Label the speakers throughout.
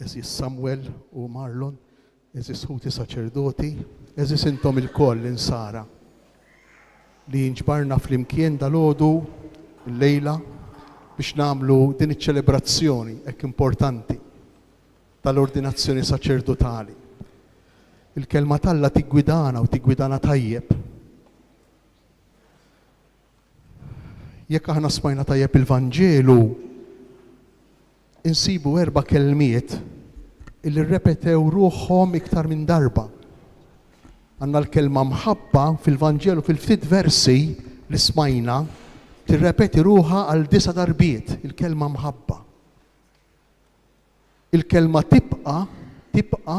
Speaker 1: eżis Samuel u Marlon, eżis ħuti saċerdoti, eżis intom il-koll insara li nġbarna fl-imkien dal-għodu l-lejla biex namlu din iċ-ċelebrazzjoni hekk importanti tal-ordinazzjoni saċerdotali. Il-kelma talla tiggwidana u tiggwidana tajjeb. Jekk aħna smajna tajjeb il-Vanġelu, insibu 4 kelmiet illi rrepetew ruħhom iktar minn darba. Għandna l-kelma mħabba fil-Vanġelu fil-ftit versi li smajna tirrepeti ruħha għal 9 darbiet il-kelma mħabba. Il-kelma tibqa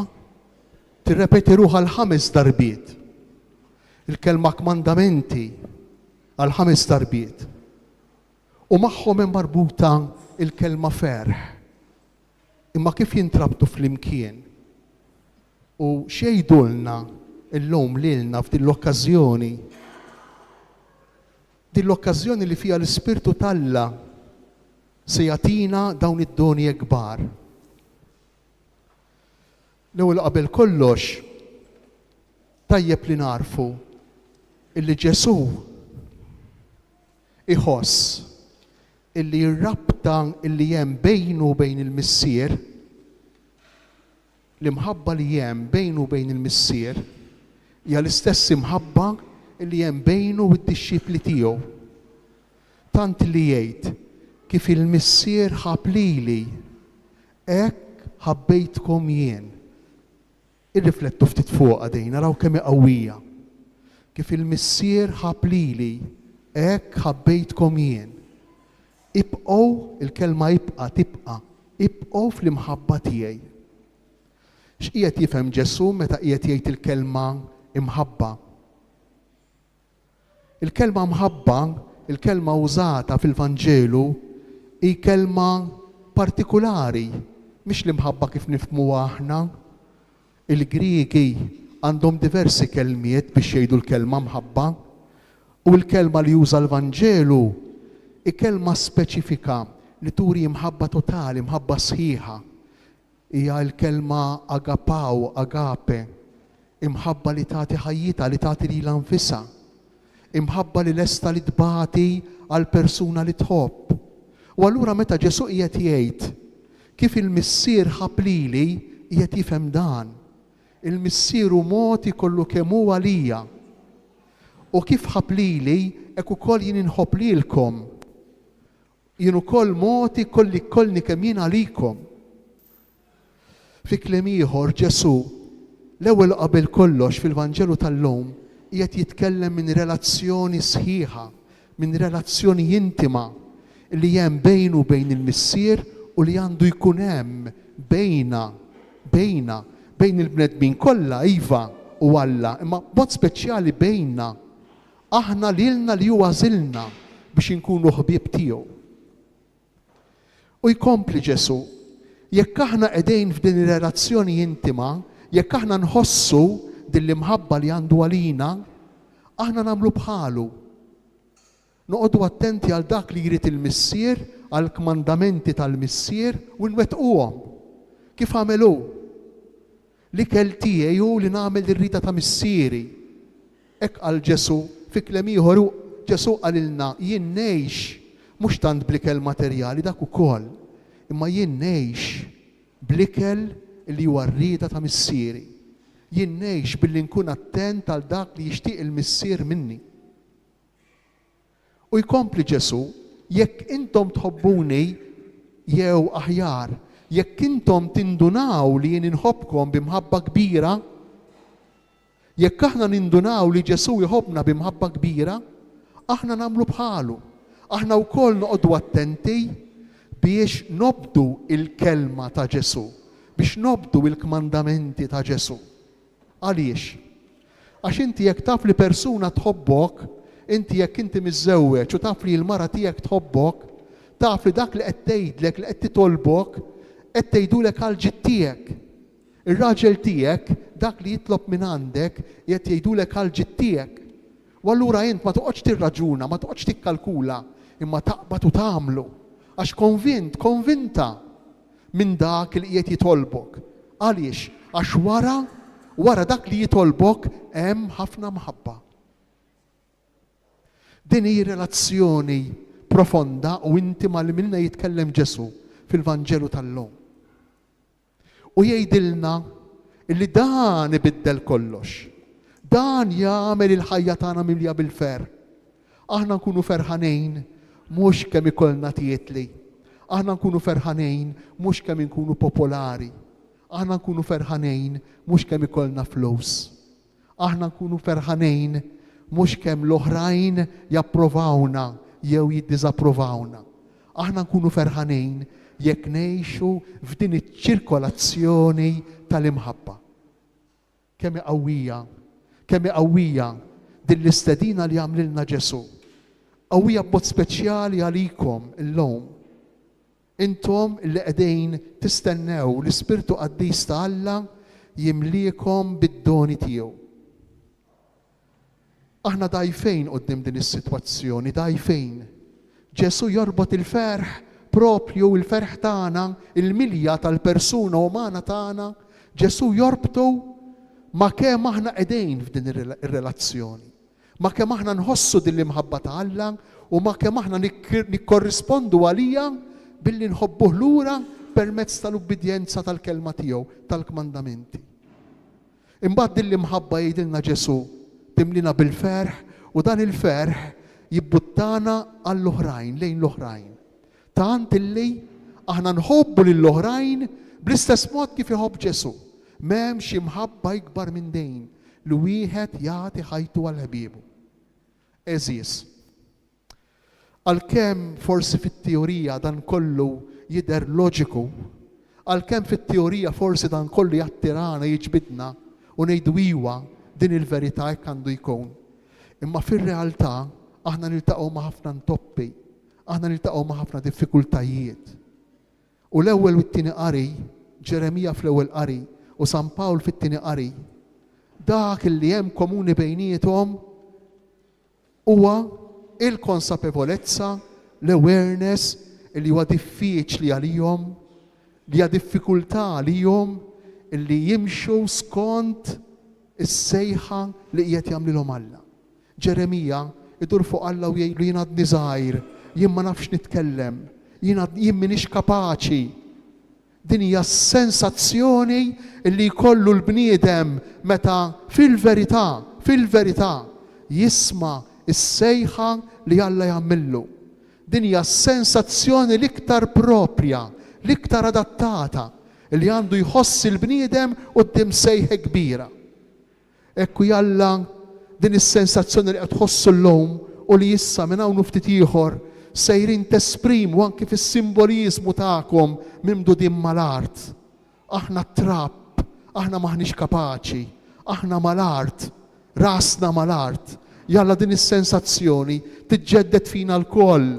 Speaker 1: tirrepeti ruħha għal 5 darbiet. Il-kelma kmandamenti għal 5 darbiet. U magħhom hemm marbuta il-kelma ferħ. Imma kif jintrabtu fl-imkien. U xejdulna illum lilna f'din l-okkażjoni. Din l-okkażjoni li fiha l-Ispirtu Talla se jagħtina dawn id-doni kbar. L-ewwel qabel kollox tajjeb li narfu illi Ġesu iħoss illi r-rabta illi hemm bejnu bejn il-missier, l-imħabba li hemm bejnu bejn il-missier, hija l-istess imħabba illi hemm bejnu u d-dixxipli tiegħu. Tant li jgħid kif il-missier ħab lili, hekk ħabbejtkom jien. Irriflettu ftit fuqha dejn, naraw kemm qawwija. Kif il-missier ħab lili, hekk ħabbejtkom jien. Ibqgħu, il-kelma tibqa' ibqgħu fl-imħabba tiegħi. X'qiegħed jifhem Ġesu meta qiegħed jgħid il-kelma imħabba? Il-kelma mħabba, il-kelma użata fil-Vanġelu hi kelma partikulari, mhix l-imħabba kif nifhmu aħna. Il-Griegi għandhom diversi kelmiet biex jgħidu l-kelma mħabba u l-kelma li juża l-Vanġelu kelma speċifika li turi imħabba totali, imħabba sħiħa. Hija l-kelma agapaw, agape, imħabba li tagħti ħajjita, li tagħti lilha nfisha. Imħabba li lesta li tbagħti għal persuna li tħobb. U allura meta Ġesu qiegħed jgħid kif il-missier ħab lili qiegħed jifhem dan. Il-missier hu moti kollu kemm huwa għalija. U kif ħab lili hekk ukoll jien inħobb lilkom. Jien ukoll moti kollni kemm jien għalikom. Fi kliem ieħor Ġesu l-ewwel qabel kollox fil-Vanġelu tal-lum qiegħed jitkellem minn relazzjoni sħiħa, minn relazzjoni intima li hemm bejnu bejn il-missier u li għandu jkun hemm bejn il-bnedmin kollha iva u Alla, imma b'mod speċjali bejnna aħna lilna li huwa għażilna biex inkunu ħbieb tiegħu. U jkompli Ġesu, jekk aħna qegħdin f'din ir-relazzjoni intima, jekk aħna nħossu din l-imħabba li għandu għalina, aħna nagħmlu bħalu. Noqogħdu attenti għal dak li jrid il-missier, għal kmandamenti tal-missier u nwettquhom. Kif għamelu? L-ikel tiegħi hu li nagħmel ir-rita ta' missieri. Hekk qal Ġesu fi kliem ieħor Ġesu qalilna jien ngħix mhux tant bl-ikel materjali dak ukoll, imma jien ngħix bl-ikel li huwa r-rieda ta' missieri. Jien ngħix billi nkun attent għal dak li jixtieq il-missier minni. U jkompli Ġesu, jekk intom tħobbuni jew aħjar, jekk intom tindunaw li jien inħobbkom b'imħabba kbira, jekk aħna nindunaw li Ġesu jħobbna b'imħabba kbira, aħna nagħmlu bħalu. Aħna wkoll noqogħdu attenti biex nobdu il-kelma ta' Ġesu, biex nobdu il-kmandamenti ta' Ġesu. Għaliex? Għax inti jekk taf li persuna tħobbok, inti jekk inti miżżewweġ u taf li l-mara tiegħek tħobbok, taf li dak li qed tgħidlek li qed titolbok qed tgħidulek għal ġid tiegħek. Ir-raġel tiegħek dak li jitlob minn għandek qed jgħidulek għal ġid tiegħek. U allura int ma toqgħodx tirraġuna, ma toqgħodx tikkalkula, imma taqbad u tagħmlu. Għax konvinta minn dak li qiegħed jitolbok. Għaliex? Għax wara dak li jitolbok hemm ħafna mħabba. Din hi relazzjoni profonda u intima li minna jitkellem Ġesu fil-Vanġelu tal-lum. U jgħidilna li dan ibiddel kollox. Dan jagħmel il-ħajja tagħna mimlija bil-fer. Aħna nkunu ferħanejn mhux kemm ikollna tietli. Aħna nkunu ferħanejn mhux kemm inkunu popolari. Aħna nkunu ferħanejn mhux kemm ikollna flus. Aħna nkunu ferħanejn mhux kemm l-oħrajn japprovawna jew jiddiżapprovawna. Aħna nkunu ferħanejn jekk ngħixu f'din iċ-ċirkolazzjoni tal-imħabba. Kemm qawwija din l-istedina li għamlilna Ġesu. Qawwija b'mod speċjali għalikom illum. Intom li qegħdin tistennew l-Ispirtu Qaddis ta' Alla jimliekom bid-doni tiegħu. Aħna dgħajfejn quddiem din is-sitwazzjoni, dgħajfejn. Ġesu jorbot il-ferħ propju il-ferħ tagħna, il-milja tal-persuna umana tagħna, Ġesu jorbtu ma kemm aħna qegħdin f'din ir-relazzjoni. Ma kemm aħna nħossu din l-imħabba ta' Alla u ma kemm aħna nikkorrispondu għalija billi nħobbuh lura permezz tal-ubbidjenza tal-kelma tiegħu, tal-kmandamenti. Imbagħad din l-imħabba jgħidilna Ġesu timlina bil-ferħ u dan il-ferħ jibbuttana għall-oħrajn, lejn l-oħrajn. Tant illi aħna nħobbu lill-oħrajn bl-istess mod kif iħobb Ġesu. M'hemmx imħabba ikbar minn dejn li wieħed jagħti ħajtu għal ħbiebu. Eżies. Għalkemm forsi fit-teorija dan kollu jidher loġiku, għalkemm fit-teorija forsi dan kollu jattirana jiġbidna u ngħidu iwa din il-verità hekk għandu jkun. Imma fir-realtà aħna niltaqgħu ma' ħafna ntoppi, aħna niltaqgħu ma' ħafna diffikultajiet. U l-ewwel u t-tieni qari, Ġeremija fl-ewwel qari u San Pawl fit-tieni qari, dak li hemm komuni bejniethom huwa il-konsapevolezza, l-awareness li huwa diffiċli għalihom, li hija diffikultà għalihom li jimxu skont is-sejħa li qiegħed jagħmlilhom Alla. Ġeremija idur fuq Alla u jgħidlu jien għadni żgħir, jien ma nafx nitkellem, jien m'iniex kapaċi. Din hija sensazzjoni li jkollu l-bniedem meta fil-verità jisma' is-sejħa li Alla jagħmillu. Din hija sensazzjoni l-iktar propja, l-iktar adattata li għandu jħoss il-bniedem quddiem sejħa kbira. Ekku Alla din is-sensazzjoni li qed tħossu llum u li issa minn hawn ftit ieħor sejrin tesprimu anki fis-simboliżmu tagħkom mimdudin mal-art. Aħna trapp, aħna maħniex kapaċi, aħna mal-art, rasna mal-art. Jalla din is-sensazzjoni tiġġedded fina l-koll,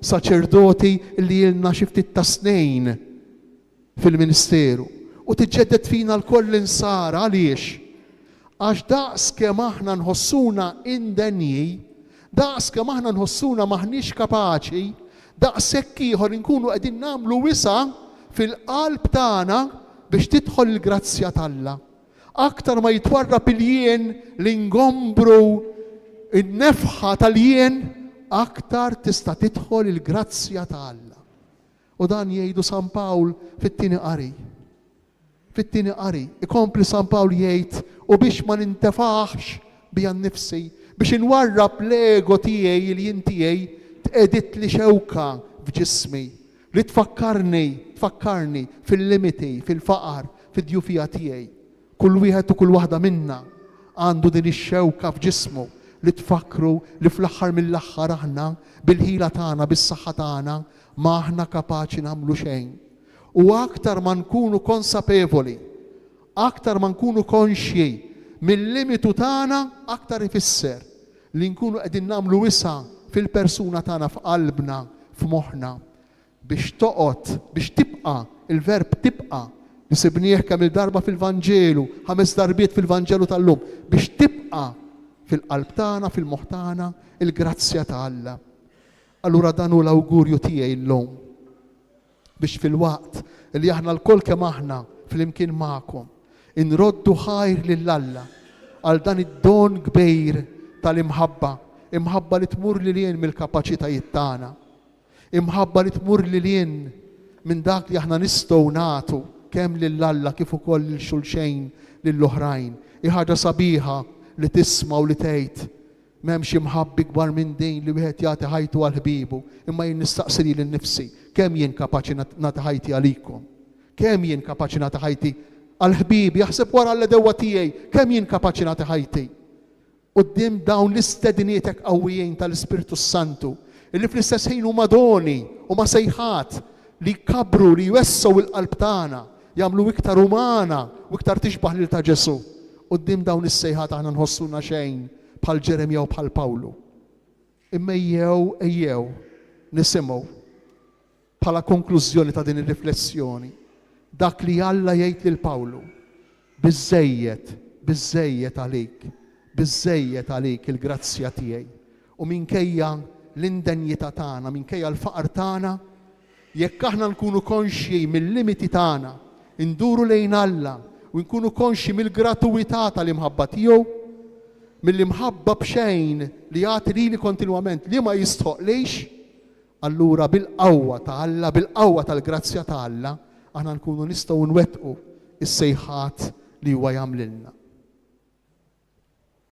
Speaker 1: saċerdoti li ilna xi ftit ta' snejn fil-Ministeru. U tiġġedded fina l-koll insara għaliex? Għax daqs kemm aħna nħossuna indenji, daqs kemm aħna nħossuna maħniex kapaċi, daqshekk ieħor inkunu qegħdin nagħmlu wisa fil-qalb tagħna biex tidħol il-grazzja t'Alla. Aktar ma jitwarrab il-jien li ngombru in-nefħa tal-jien, aktar tista' tidħol il-grazzja ta' Alla. U dan jgħidu San Pawl fit-tieni qari. Fit-tieni qari, ikompli San Pawl jgħid u biex ma nintefaħx bija nnifsi, biex inwarrab l-ego tiegħi li jien tiegħi tqedit li xewka f'ġismi li tfakkarni fil-limiti, fil-faqar, fid-djufija tiegħi. Kull wieħed u kull waħda minna għandu din ix-xewka f'ġismu li tfakru li fl-aħħar mill-aħħar aħna bil-ħila tagħna, bis-saħħa tagħna ma aħna kapaċi nagħmlu xejn. U aktar ma nkunu konsapevoli, aktar ma nkunu konxji mill-limitu tagħna, aktar ifisser li nkunu qegħdin nagħmlu wisa fil-persuna tagħna f'qalbna, f'moħħna biex toqgħod, biex tibqa' il-verb tibqa' nisibnieh kemm il-darba fil-Vanġelu, 5 darbiet fil-Vanġelu tal-lum, biex tibqa' fil-qalb tagħna, fil-moħħ tagħna il-grazzja ta' Alla. Allura dan hu l-awgurju tiegħi llum biex fil-waqt li aħna l-kol kemm aħna fl-imkien magħkom inroddu ħajr lill-Alla għal dan id-don kbir tal-imħabba, imħabba li tmur lilien mill-kapaċitajiet tagħna, imħabba li tmur lilien minn dak li aħna nistgħu nagħtu kemm lill-Alla kif ukoll lil xulxejn lill-oħrajn. Ħaġa sabiħa li tisma' u li tgħid m'hemmx imħabbi kbar minn din li wieħed jagħti ħajtu għal ħbiebu, imma jien nistaqsi lil nnifsi kemm jien kapaċi nagħti ħajti għalikom, kemm jien kapaċi nagħti ħajti għal ħbibi, jaħseb wara l-edewwa tiegħi, kemm jien kapaċi nagħti ħajti. Quddiem dawn l-istedniet hekk qawwijin tal-Ispirtu Santu, illi fl-istess ħin huma doni huma sejħat li jkabru li jwessaw il-qalb tagħna, jagħmlu iktar umana u iktar tixbaħ lil ta' Ġesu. Quddiem dawn is-sejħat aħna nħossuna xejn bħal Ġeremja u bħal Pawlu. Imma ejjew nisimgħu bħala konklużjoni ta' din ir-riflessjoni dak li Alla jgħid lil Pawlu, biżżejjed għalik il-grazzja tiegħi. U minkejja l-indenjità tagħna, minkejja l-faqar tagħna, jekk aħna nkunu konxji mill-limiti tagħna, induru lejn Alla u nkunu konxji mill-gratuità tal-imħabba tiegħu, mill-imħabba b'xejn li jagħti lili kontinwament li ma jistħoqlix, allura bil-qawwa ta' Alla, bil-qawwa tal-grazzja ta' Alla, aħna nkunu nistgħu nwettqu is-sejħat li huwa jagħmlilna.